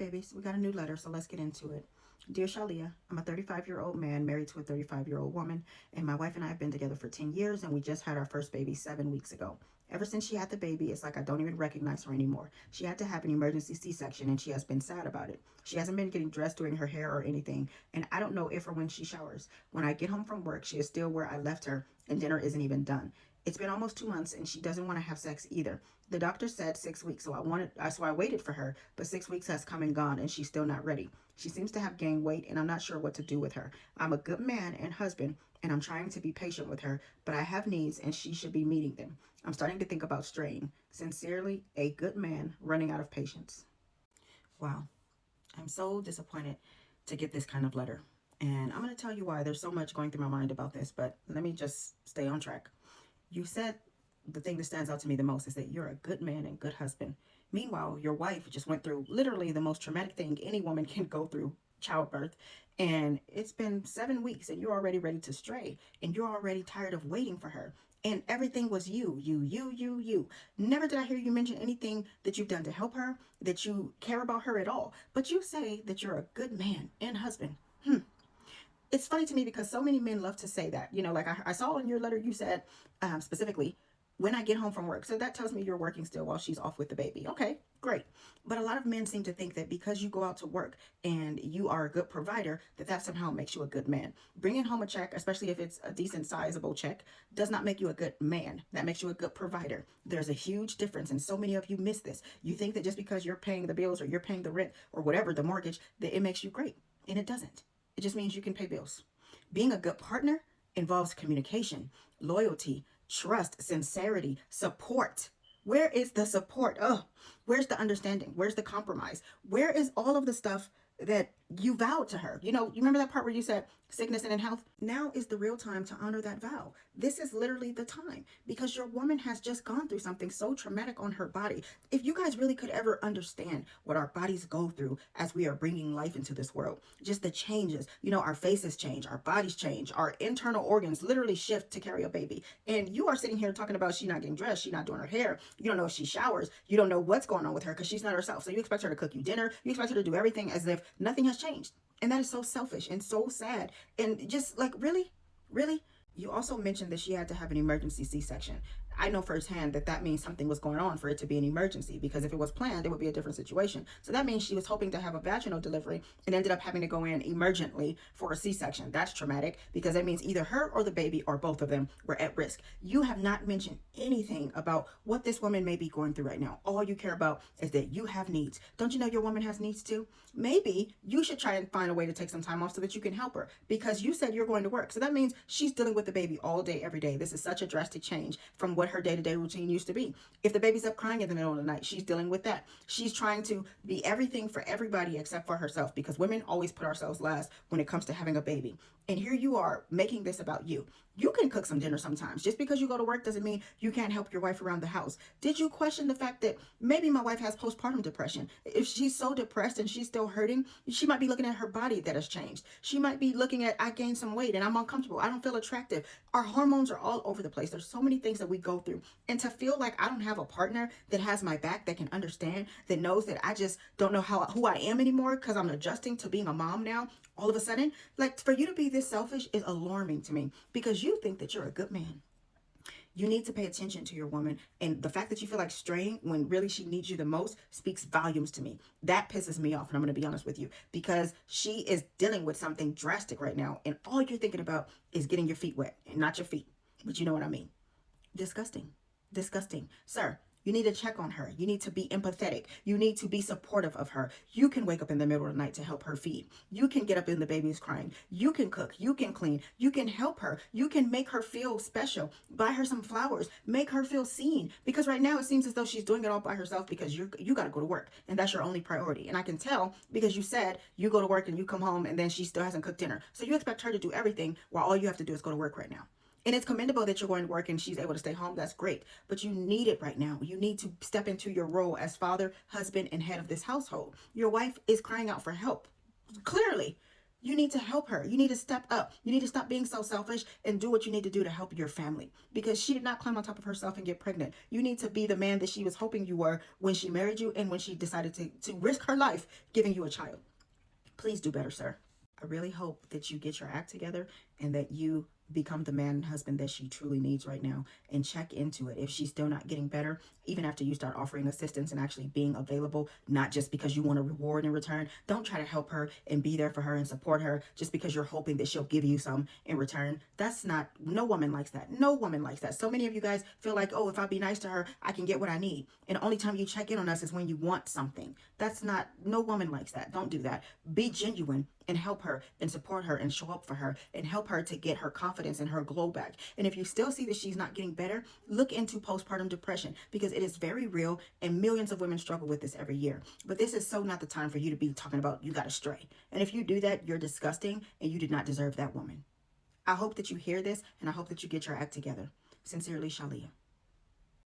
babies. We got a new letter, so let's get into it. Dear Shaleea, I'm a 35-year-old man married to a 35-year-old woman, and my wife and I have been together for 10 years, and we just had our first baby 7 weeks ago. Ever since she had the baby, it's like I don't even recognize her anymore. She had to have an emergency C-section, and she has been sad about it. She hasn't been getting dressed, doing her hair, or anything, and I don't know if or when she showers. When I get home from work, she is still where I left her, and dinner isn't even done. It's been almost 2 months, and she doesn't want to have sex either. The doctor said 6 weeks, so I waited for her, but 6 weeks has come and gone, and she's still not ready. She seems to have gained weight, and I'm not sure what to do with her. I'm a good man and husband, and I'm trying to be patient with her, but I have needs, and she should be meeting them. I'm starting to think about straying. Sincerely, a good man running out of patience. Wow, I'm so disappointed to get this kind of letter, and I'm going to tell you why. There's so much going through my mind about this, but let me just stay on track. You said the thing that stands out to me the most is that you're a good man and good husband. Meanwhile, your wife just went through literally the most traumatic thing any woman can go through, childbirth. And it's been 7 weeks and you're already ready to stray. And you're already tired of waiting for her. And everything was you. Never did I hear you mention anything that you've done to help her, that you care about her at all. But you say that you're a good man and husband. It's funny to me because so many men love to say that. You know, like I saw in your letter, you said specifically, when I get home from work. So that tells me you're working still while she's off with the baby. Okay, great. But a lot of men seem to think that because you go out to work and you are a good provider, that somehow makes you a good man. Bringing home a check, especially if it's a decent sizable check, does not make you a good man. That makes you a good provider. There's a huge difference, and so many of you miss this. You think that just because you're paying the bills or you're paying the rent or whatever, the mortgage, that it makes you great. And it doesn't. It just means you can pay bills. Being a good partner involves communication, loyalty, trust, sincerity, support. Where is the support? Where's the understanding? Where's the compromise? Where is all of the stuff that you vowed to her? You know, you remember that part where you said sickness and in health? Now is the real time to honor that vow. This is literally the time because your woman has just gone through something so traumatic on her body. If you guys really could ever understand what our bodies go through as we are bringing life into this world, just the changes, you know, our faces change, our bodies change, our internal organs literally shift to carry a baby. And you are sitting here talking about she not getting dressed, she not doing her hair. You don't know if she showers. You don't know what's going on with her because she's not herself. So you expect her to cook you dinner. You expect her to do everything as if nothing has changed. And that is so selfish and so sad. And just like, really? You also mentioned that she had to have an emergency C-section. I know firsthand that means something was going on for it to be an emergency, because if it was planned, it would be a different situation. So that means she was hoping to have a vaginal delivery and ended up having to go in emergently for a C-section. That's traumatic because that means either her or the baby or both of them were at risk. You have not mentioned anything about what this woman may be going through right now. All you care about is that you have needs. Don't you know your woman has needs too? Maybe you should try and find a way to take some time off so that you can help her, because you said you're going to work. So that means she's dealing with the baby all day, every day. This is such a drastic change from what her day-to-day routine used to be. If the baby's up crying in the middle of the night, she's dealing with that. She's trying to be everything for everybody except for herself, because women always put ourselves last when it comes to having a baby. And here you are making this about you. You can cook some dinner sometimes. Just because you go to work doesn't mean you can't help your wife around the house. Did you question the fact that maybe my wife has postpartum depression? If she's so depressed and she's still hurting, she might be looking at her body that has changed. She might be looking at, I gained some weight and I'm uncomfortable. I don't feel attractive. Our hormones are all over the place. There's so many things that we go through. And to feel like I don't have a partner that has my back, that can understand, that knows that I just don't know who I am anymore because I'm adjusting to being a mom now, all of a sudden, like, for you to be this selfish is alarming to me, because you think that you're a good man. You need to pay attention to your woman. And the fact that you feel like straying when really she needs you the most speaks volumes to me. That pisses me off. And I'm going to be honest with you, because she is dealing with something drastic right now. And all you're thinking about is getting your feet wet, and not your feet. But you know what I mean? Disgusting. Sir, you need to check on her. You need to be empathetic. You need to be supportive of her. You can wake up in the middle of the night to help her feed. You can get up in the baby's crying. You can cook. You can clean. You can help her. You can make her feel special. Buy her some flowers. Make her feel seen. Because right now it seems as though she's doing it all by herself because you got to go to work. And that's your only priority. And I can tell because you said you go to work and you come home and then she still hasn't cooked dinner. So you expect her to do everything while all you have to do is go to work right now. And it's commendable that you're going to work and she's able to stay home. That's great. But you need it right now. You need to step into your role as father, husband, and head of this household. Your wife is crying out for help. Clearly. You need to help her. You need to step up. You need to stop being so selfish and do what you need to do to help your family, because she did not climb on top of herself and get pregnant. You need to be the man that she was hoping you were when she married you and when she decided to risk her life giving you a child. Please do better, sir. I really hope that you get your act together and that you become the man and husband that she truly needs right now, and check into it. If she's still not getting better, even after you start offering assistance and actually being available, not just because you want a reward in return, don't try to help her and be there for her and support her just because you're hoping that she'll give you some in return. That's not, no woman likes that. No woman likes that. So many of you guys feel like, oh, if I be nice to her, I can get what I need. And the only time you check in on us is when you want something. That's not, no woman likes that. Don't do that. Be genuine and help her and support her and show up for her and help her to get her confidence and her glow back. And if you still see that she's not getting better, look into postpartum depression, because it is very real and millions of women struggle with this every year. But this is so not the time for you to be talking about you got to stray. And if you do that, you're disgusting and you did not deserve that woman. I hope that you hear this, and I hope that you get your act together. Sincerely, Shaleea.